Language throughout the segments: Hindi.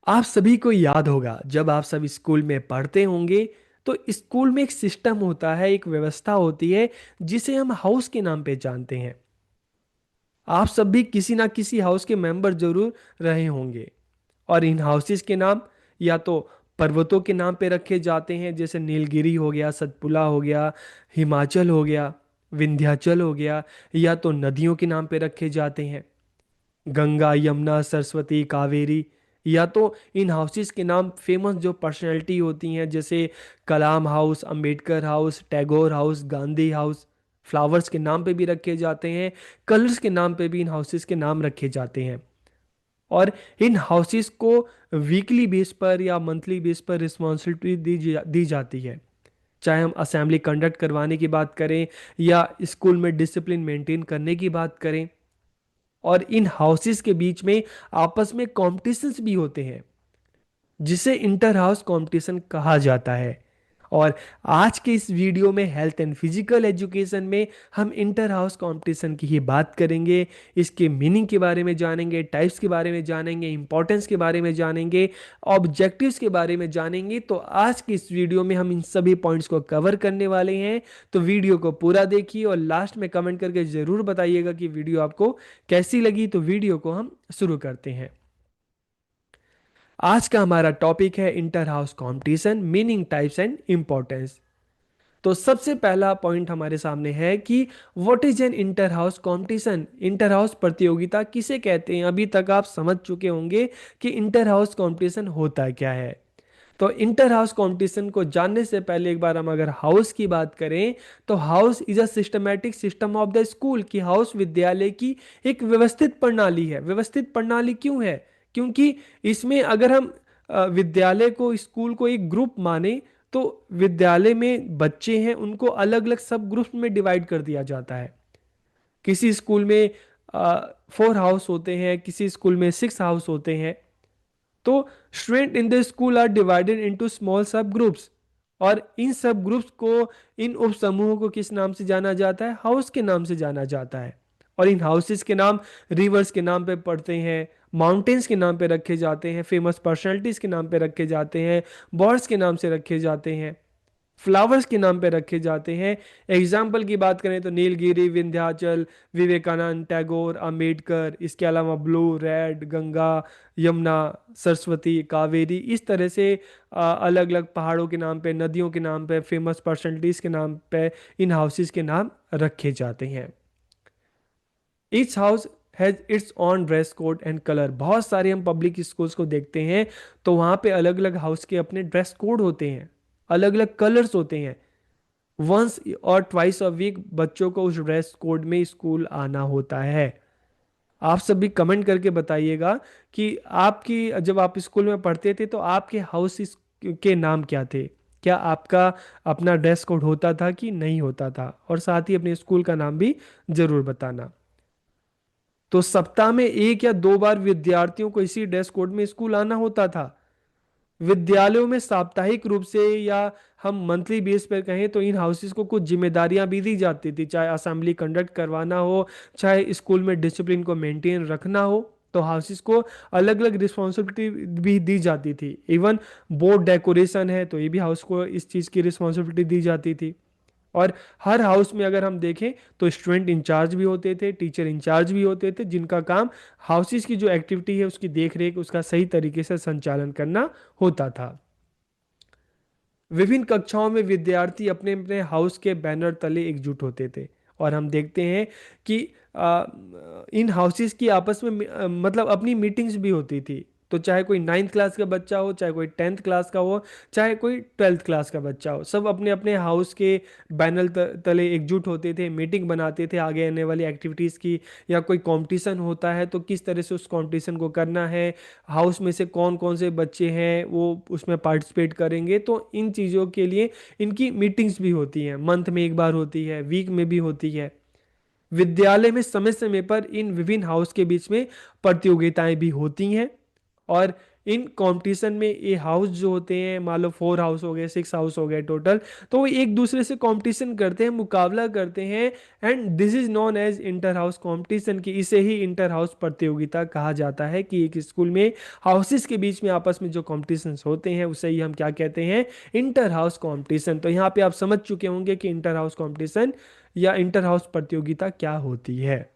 आप सभी को याद होगा जब आप सब स्कूल में पढ़ते होंगे तो स्कूल में एक सिस्टम होता है, एक व्यवस्था होती है जिसे हम हाउस के नाम पे जानते हैं। आप सब भी किसी ना किसी हाउस के मेंबर जरूर रहे होंगे। और इन हाउसेस के नाम या तो पर्वतों के नाम पे रखे जाते हैं, जैसे नीलगिरी हो गया, सतपुड़ा हो गया, हिमाचल हो गया, विंध्याचल हो गया, या तो नदियों के नाम पे रखे जाते हैं, गंगा, यमुना, सरस्वती, कावेरी। या तो इन हाउसेस के नाम फेमस जो पर्सनैलिटी होती हैं, जैसे Kalam house, Ambedkar house, Tagore house, Gandhi house. Flowers के नाम पे भी रखे जाते हैं, कलर्स के नाम पे भी इन हाउसेस के नाम रखे जाते हैं। और इन हाउसेस को वीकली बेस पर या मंथली बेस पर रिस्पॉन्सिबिलिटी दी जाती है। चाहे हम असेंबली कंडक्ट करवाने की बात करें या स्कूल में डिसिप्लिन मेंटेन करने की बात करें। और इन हाउसेस के बीच में आपस में कॉम्पिटिशन्स भी होते हैं, जिसे इंटर हाउस कंपटीशन कहा जाता है। और आज के इस वीडियो में हेल्थ एंड फिजिकल एजुकेशन में हम इंटर हाउस कंपटीशन की ही बात करेंगे। इसके मीनिंग के बारे में जानेंगे, टाइप्स के बारे में जानेंगे, इंपॉर्टेंस के बारे में जानेंगे, ऑब्जेक्टिव्स के बारे में जानेंगे। तो आज की इस वीडियो में हम इन सभी पॉइंट्स को कवर करने वाले हैं। तो वीडियो को पूरा देखिए और लास्ट में कमेंट करके जरूर बताइएगा कि वीडियो आपको कैसी लगी। तो वीडियो को हम शुरू करते हैं। आज का हमारा टॉपिक है inter house competition, meaning, types and importance. तो सबसे पहला पॉइंट हमारे सामने है कि what is an inter house competition. Inter house प्रतियोगिता किसे कहते हैं। अभी तक आप समझ चुके होंगे कि इंटर हाउस कंपटीशन होता क्या है। तो इंटर हाउस कंपटीशन को जानने से पहले एक बार हम अगर हाउस की बात करें, तो house is a systematic system of the school. की हाउस विद्यालय की एक व्यवस्थित प्रणाली है। व्यवस्थित प्रणाली क्यों है? क्योंकि इसमें अगर हम विद्यालय को, स्कूल को एक ग्रुप माने, तो विद्यालय में बच्चे हैं, उनको अलग अलग सब ग्रुप में डिवाइड कर दिया जाता है। किसी स्कूल में 4 हाउस होते हैं, किसी स्कूल में 6 हाउस होते हैं। तो student in the school are divided into small sub groups. और इन सब ग्रुप्स को, इन उप समूहों को किस नाम से जाना जाता है? हाउस के नाम से जाना जाता है। और इन हाउसेस के नाम रिवर्स के नाम पे पड़ते हैं, माउंटेन्स के नाम पे रखे जाते हैं, फेमस पर्सनालिटीज के नाम पे रखे जाते हैं, बर्ड्स के नाम से रखे जाते हैं, फ्लावर्स के नाम पे रखे जाते हैं। एग्जाम्पल की बात करें तो नीलगिरी, विंध्याचल, विवेकानंद, टैगोर, अंबेडकर। इसके अलावा ब्लू, रेड, गंगा, यमुना, सरस्वती, कावेरी। इस तरह से अलग अलग पहाड़ों के नाम पे, नदियों के नाम पे, फेमस पर्सनैलिटीज के नाम पे इन हाउसेस के नाम रखे जाते हैं। Each house has its on dress code and colour. बहुत सारे हम पब्लिक स्कूल्स को देखते हैं तो वहाँ पे अलग अलग हाउस के अपने ड्रेस कोड होते हैं, अलग अलग कलर्स होते हैं। वंस और ट्वाइस अ वीक बच्चों को उस ड्रेस कोड में स्कूल आना होता है। आप सब भी कमेंट करके बताइएगा कि आपकी, जब आप स्कूल में पढ़ते थे तो आपके हाउस के नाम क्या थे। क्या आपका अपना ड्रेस कोड होता था कि नहीं होता था? और साथ ही अपने स्कूल का नाम भी जरूर बताना। तो सप्ताह में 1 या 2 बार विद्यार्थियों को इसी ड्रेस कोड में स्कूल आना होता था। विद्यालयों में साप्ताहिक रूप से या हम मंथली बेस पर कहें तो इन हाउसेस को कुछ जिम्मेदारियां भी दी जाती थी, चाहे असेंबली कंडक्ट करवाना हो, चाहे स्कूल में डिसिप्लिन को मेंटेन रखना हो। तो हाउसेस को अलग अलग रिस्पॉन्सिबिलिटी भी दी जाती थी। इवन बोर्ड डेकोरेशन है तो ये भी हाउस को इस चीज़ की रिस्पॉन्सिबिलिटी दी जाती थी। और हर हाउस में अगर हम देखें तो स्टूडेंट इंचार्ज भी होते थे, टीचर इंचार्ज भी होते थे, जिनका काम हाउसेस की जो एक्टिविटी है उसकी देख रेख, उसका सही तरीके से संचालन करना होता था। विभिन्न कक्षाओं में विद्यार्थी अपने अपने हाउस के बैनर तले एकजुट होते थे। और हम देखते हैं कि इन हाउसेस की आपस में मतलब अपनी मीटिंग्स भी होती थी। तो चाहे कोई 9th क्लास का बच्चा हो, चाहे कोई 10th क्लास का हो, चाहे कोई 12th क्लास का बच्चा हो, सब अपने अपने हाउस के बैनर तले एकजुट होते थे, मीटिंग बनाते थे आगे आने वाली एक्टिविटीज़ की। या कोई कंपटीशन होता है तो किस तरह से उस कंपटीशन को करना है, हाउस में से कौन कौन से बच्चे हैं वो उसमें पार्टिसिपेट करेंगे। तो इन चीज़ों के लिए इनकी मीटिंग्स भी होती हैं, मंथ में एक बार होती है, वीक में भी होती है। विद्यालय में समय समय पर इन विभिन्न हाउस के बीच में प्रतियोगिताएं भी होती हैं। और इन कंपटीशन में ये हाउस जो होते हैं, मान लो 4 हाउस हो गए, 6 हाउस हो गए टोटल, तो वो एक दूसरे से कंपटीशन करते हैं, मुकाबला करते हैं। And this is known as inter house competition, की इसे ही इंटर हाउस प्रतियोगिता कहा जाता है, कि एक स्कूल में हाउसेस के बीच में आपस में जो कॉम्पिटिशन्स होते हैं उसे ही हम क्या कहते हैं, इंटर हाउस कंपटीशन। तो यहाँ पे आप समझ चुके होंगे कि इंटर हाउस कंपटीशन या इंटर हाउस प्रतियोगिता क्या होती है।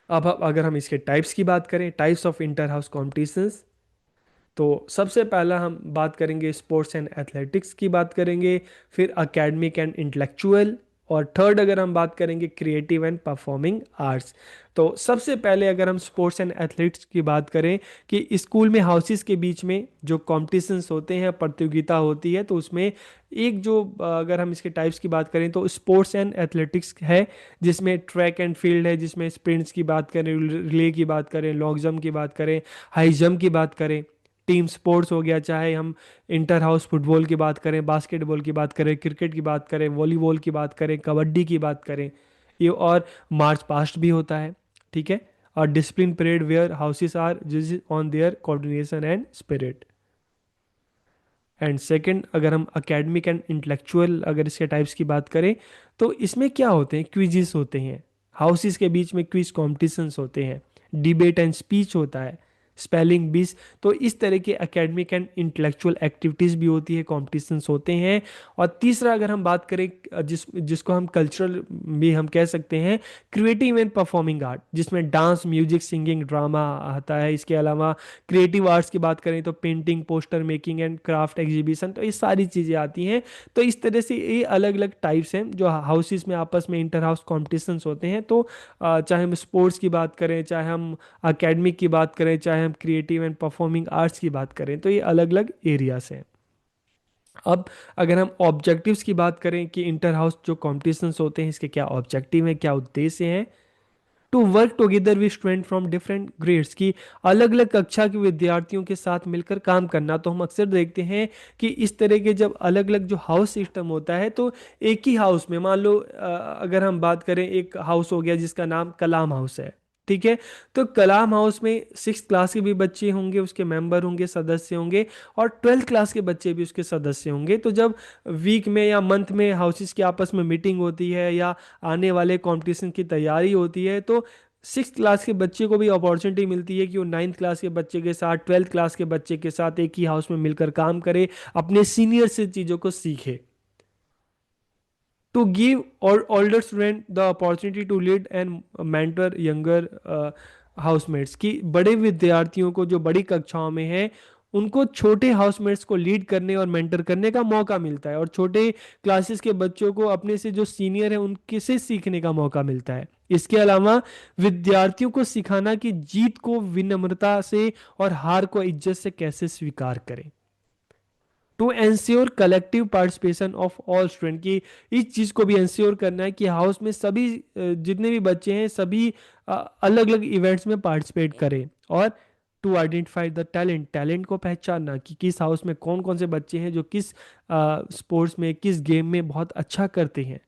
अब अगर हम इसके टाइप्स की बात करें, types of inter house competitions, तो सबसे पहला हम बात करेंगे स्पोर्ट्स एंड एथलेटिक्स की बात करेंगे, फिर एकेडमिक एंड इंटेलेक्चुअल, और थर्ड अगर हम बात करेंगे क्रिएटिव एंड परफॉर्मिंग आर्ट्स। तो सबसे पहले अगर हम स्पोर्ट्स एंड एथलेटिक्स की बात करें, कि स्कूल में हाउसेस के बीच में जो कॉम्पिटिशन्स होते हैं, प्रतियोगिता होती है, तो उसमें एक जो अगर हम इसके टाइप्स की बात करें तो स्पोर्ट्स एंड एथलेटिक्स है, जिसमें ट्रैक एंड फील्ड है, जिसमें स्प्रिंट्स की बात करें, रिले की बात करें, लॉन्ग जंप की बात करें, हाई जंप की बात करें, टीम स्पोर्ट्स हो गया, चाहे हम इंटर हाउस फुटबॉल की बात करें, बास्केटबॉल की बात करें, क्रिकेट की बात करें, वॉलीबॉल की बात करें, कबड्डी की बात करें, ये और मार्च पास्ट भी होता है। ठीक है। और discipline parade where houses are जज on their coordination and spirit. And second अगर हम एकेडमिक एंड इंटेलेक्चुअल अगर इसके टाइप्स की बात करें, तो इसमें क्या होते हैं, क्विजेस होते हैं, हाउसेस के बीच में क्विज कॉम्पिटिशन्स होते हैं, डिबेट एंड स्पीच होता है, स्पेलिंग बीस। तो इस तरह के एकेडमिक एंड इंटेलेक्चुअल एक्टिविटीज़ भी होती है, कॉम्पिटिशन्स होते हैं। और तीसरा अगर हम बात करें, जिसको हम कल्चरल भी हम कह सकते हैं, क्रिएटिव एंड परफॉर्मिंग आर्ट, जिसमें डांस, म्यूजिक, सिंगिंग, ड्रामा आता है। इसके अलावा क्रिएटिव आर्ट्स की बात करें तो painting, poster making and craft exhibition, तो ये सारी चीज़ें आती हैं। तो इस तरह से ये अलग अलग टाइप्स हैं जो हाउसेस में आपस में इंटर हाउस कॉम्पिटिशन्स होते हैं। तो चाहे हम स्पोर्ट्स की बात करें, चाहे हम एकेडमिक की बात करें, चाहे हम क्रिएटिव एंड परफॉर्मिंग आर्ट्स की बात करें, तो ये अलग अलग एरियाज हैं। अब अगर हम ऑब्जेक्टिव्स की बात करें कि इंटर हाउस जो कॉम्पिटिशन्स होते हैं इसके क्या ऑब्जेक्टिव हैं, क्या उद्देश्य हैं, to work together with student from different grades, की अलग अलग कक्षा के विद्यार्थियों के साथ मिलकर काम करना। तो हम अक्सर देखते हैं कि इस तरह के जब अलग अलग जो हाउस सिस्टम होता है, तो एक ही हाउस में मान लो अगर हम बात करें, एक हाउस हो गया जिसका नाम कलाम हाउस है। ठीक है। तो कलाम हाउस में 6 क्लास के भी बच्चे होंगे, उसके मेंबर होंगे, सदस्य होंगे, और 12th क्लास के बच्चे भी उसके सदस्य होंगे। तो जब वीक में या मंथ में हाउसेस की आपस में मीटिंग होती है, या आने वाले कंपटीशन की तैयारी होती है, तो 6 क्लास के बच्चे को भी अपॉर्चुनिटी मिलती है कि वो 9th क्लास के बच्चे के साथ, 12th क्लास के बच्चे के साथ एक ही हाउस में मिलकर काम करे, अपने सीनियर से चीज़ों को सीखे। To give our older student the opportunity to lead and mentor younger housemates, की बड़े विद्यार्थियों को जो बड़ी कक्षाओं में हैं, उनको छोटे हाउसमेट्स को लीड करने और मेंटर करने का मौका मिलता है, और छोटे क्लासेस के बच्चों को अपने से जो सीनियर है उनके से सीखने का मौका मिलता है। इसके अलावा विद्यार्थियों को सिखाना कि जीत को विनम्रता से और हार को इज्जत से कैसे स्वीकार करें। To ensure collective participation of all student, की इस चीज को भी एंश्योर करना है कि हाउस में सभी जितने भी बच्चे हैं सभी अलग अलग इवेंट्स में पार्टिसिपेट करें। और to identify the talent, talent को पहचानना कि किस हाउस में कौन कौन से बच्चे हैं जो किस स्पोर्ट्स में, किस गेम में बहुत अच्छा करते हैं।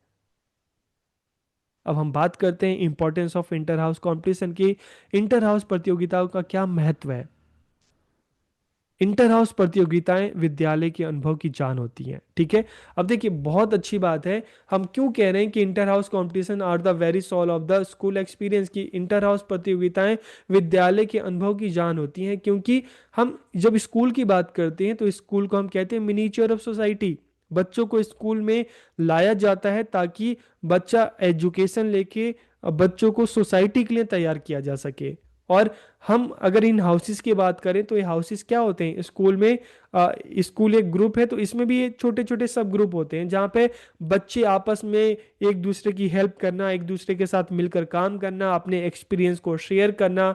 अब हम बात करते हैं importance of inter house competition की। इंटर हाउस प्रतियोगिताओं का क्या महत्व है। इंटर हाउस प्रतियोगिताएं विद्यालय के अनुभव की जान होती हैं। ठीक है। अब देखिए बहुत अच्छी बात है, हम क्यों कह रहे हैं कि inter house competition are the very soul of the school experience, की इंटर हाउस प्रतियोगिताएं विद्यालय के अनुभव की जान होती हैं। क्योंकि हम जब स्कूल की बात करते हैं तो स्कूल को हम कहते हैं मिनिएचर ऑफ सोसाइटी। बच्चों को स्कूल में लाया जाता है ताकि बच्चा एजुकेशन लेके बच्चों को सोसाइटी के लिए तैयार किया जा सके। और हम अगर इन हाउसेस की बात करें तो ये हाउसेस क्या होते हैं स्कूल में, स्कूल एक ग्रुप है, तो इसमें भी छोटे छोटे सब ग्रुप होते हैं जहाँ पे बच्चे आपस में एक दूसरे की हेल्प करना, एक दूसरे के साथ मिलकर काम करना, अपने एक्सपीरियंस को शेयर करना।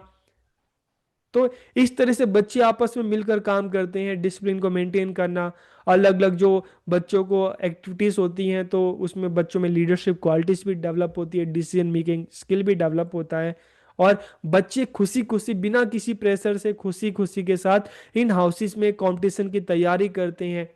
तो इस तरह से बच्चे आपस में मिलकर काम करते हैं, डिसिप्लिन को मेंटेन करना। अलग अलग जो बच्चों को एक्टिविटीज होती हैं तो उसमें बच्चों में लीडरशिप क्वालिटीज भी डेवलप होती है, डिसीजन मेकिंग स्किल भी डेवलप होता है। और बच्चे खुशी खुशी बिना किसी प्रेशर से खुशी खुशी के साथ इन हाउसेस में कंपटीशन की तैयारी करते हैं।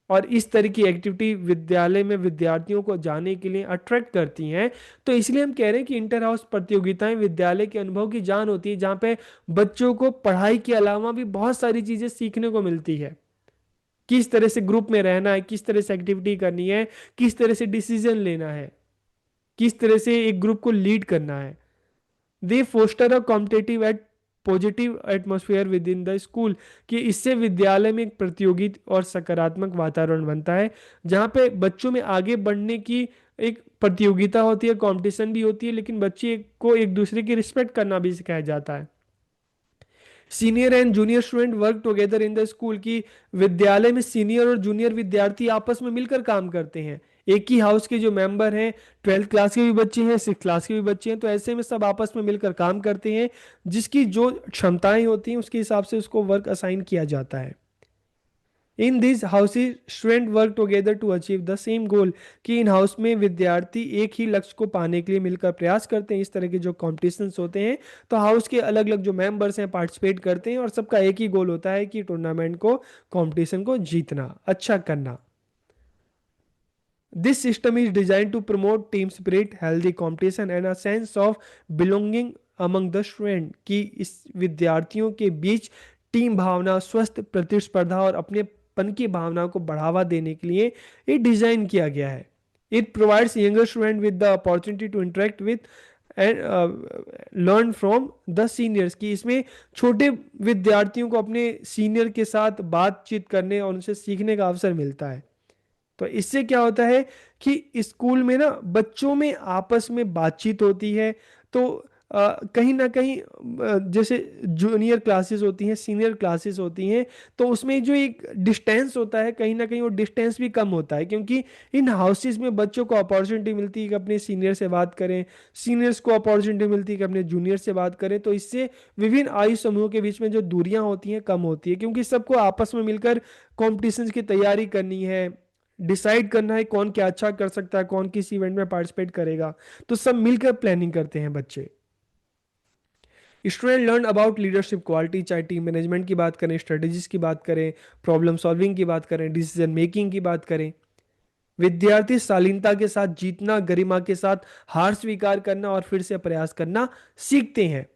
और इस तरह की एक्टिविटी विद्यालय में विद्यार्थियों को जाने के लिए अट्रैक्ट करती हैं। तो इसलिए हम कह रहे हैं कि इंटर हाउस प्रतियोगिताएं विद्यालय के अनुभव की जान होती है, जहाँ पे बच्चों को पढ़ाई के अलावा भी बहुत सारी चीजें सीखने को मिलती है। किस तरह से ग्रुप में रहना है, किस तरह से एक्टिविटी करनी है, किस तरह से डिसीजन लेना है, किस तरह से एक ग्रुप को लीड करना है। They foster a competitive at positive atmosphere within the school, कि इससे विद्यालय में एक प्रतियोगी और सकारात्मक वातावरण बनता है, जहाँ पे बच्चों में आगे बढ़ने की एक प्रतियोगिता होती है, कंपटीशन भी होती है, लेकिन बच्चे को एक दूसरे की रिस्पेक्ट करना भी सिखाया जाता है। Senior and junior student work together in the school, की विद्यालय में सीनियर और जूनियर विद्यार्थी आपस में मिलकर काम करते हैं। एक ही हाउस के जो मेंबर हैं, 12th क्लास के भी बच्चे हैं, 6th क्लास के भी बच्चे हैं, तो ऐसे में सब आपस में मिलकर काम करते हैं। जिसकी जो क्षमताएं होती हैं उसके हिसाब से उसको वर्क असाइन किया जाता है। In this houses student work together to achieve the same goal, कि इन हाउस में विद्यार्थी एक ही लक्ष्य को पाने के लिए मिलकर प्रयास करते हैं। इस तरह के जो कॉम्पिटिशन्स होते हैं, तो हाउस के अलग अलग जो मेंबर्स हैं पार्टिसिपेट करते हैं, और सबका एक ही गोल होता है कि टूर्नामेंट को, कंपटीशन को जीतना, अच्छा करना। This system is design to promote team spirit, healthy competition and a sense of belonging among the student, कि इस विद्यार्थियों के बीच टीम भावना, स्वस्थ प्रतिस्पर्धा और अपनेपन की भावना को बढ़ावा देने के लिए ये डिजाइन किया गया है। It provides younger student with the opportunity to interact with and learn from the seniors, की इसमें छोटे विद्यार्थियों को अपने सीनियर के साथ बातचीत करने और उनसे सीखने का अवसर मिलता है। तो इससे क्या होता है कि स्कूल में ना बच्चों में आपस में बातचीत होती है। तो कहीं ना कहीं जैसे जूनियर क्लासेस होती हैं, सीनियर क्लासेस होती हैं, तो उसमें जो एक डिस्टेंस होता है, कहीं ना कहीं वो डिस्टेंस भी कम होता है, क्योंकि इन हाउसेस में बच्चों को अपॉर्चुनिटी मिलती है कि अपने सीनियर से बात करें, सीनियर्स को अपॉर्चुनिटी मिलती है कि अपने जूनियर से बात करें। तो इससे विभिन्न आयु समूहों के बीच में जो दूरियां होती हैं कम होती है, क्योंकि सबको आपस में मिलकर कॉम्पिटिशन्स की तैयारी करनी है, डिसाइड करना है कौन क्या अच्छा कर सकता है, कौन किस इवेंट में पार्टिसिपेट करेगा। तो सब मिलकर प्लानिंग करते हैं बच्चे। Student learn about leadership quality, चाहे टीम मैनेजमेंट की बात करें, स्ट्रेटेजीज की बात करें, प्रॉब्लम सॉल्विंग की बात करें, डिसीजन मेकिंग की बात करें। विद्यार्थी शालीनता के साथ जीतना, गरिमा के साथ हार स्वीकार करना और फिर से प्रयास करना सीखते हैं।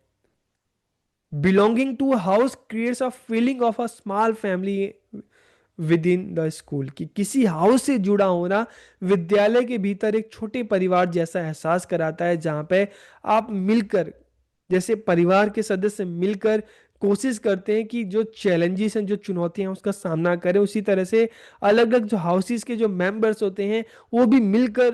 Belonging to house creates a feeling of a small family within the school, की किसी हाउस से जुड़ा होना विद्यालय के भीतर एक छोटे परिवार जैसा एहसास कराता है, जहां पे आप मिलकर, जैसे परिवार के सदस्य मिलकर कोशिश करते हैं कि जो चैलेंजेस हैं, जो चुनौतियां हैं, उसका सामना करें। उसी तरह से अलग अलग जो हाउसेस के जो मेंबर्स होते हैं, वो भी मिलकर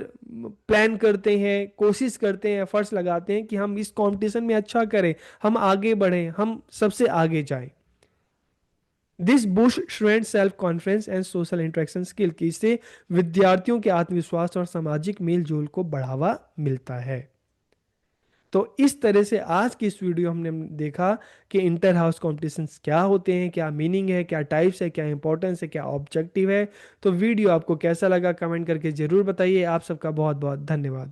प्लान करते हैं, कोशिश करते हैं, एफर्ट्स लगाते हैं कि हम इस कंपटीशन में अच्छा करें, हम आगे बढ़ें, हम सबसे आगे जाएं। This boost student self confidence and social interaction skill, की इससे विद्यार्थियों के आत्मविश्वास और सामाजिक मेल जोल को बढ़ावा मिलता है। तो इस तरह से आज की इस वीडियो हमने देखा कि इंटर हाउस कॉम्पिटिशन्स क्या होते हैं, क्या मीनिंग है, क्या टाइप्स है, क्या इंपॉर्टेंस है, क्या ऑब्जेक्टिव है। तो वीडियो आपको कैसा लगा कमेंट करके जरूर बताइए। आप सबका बहुत बहुत धन्यवाद।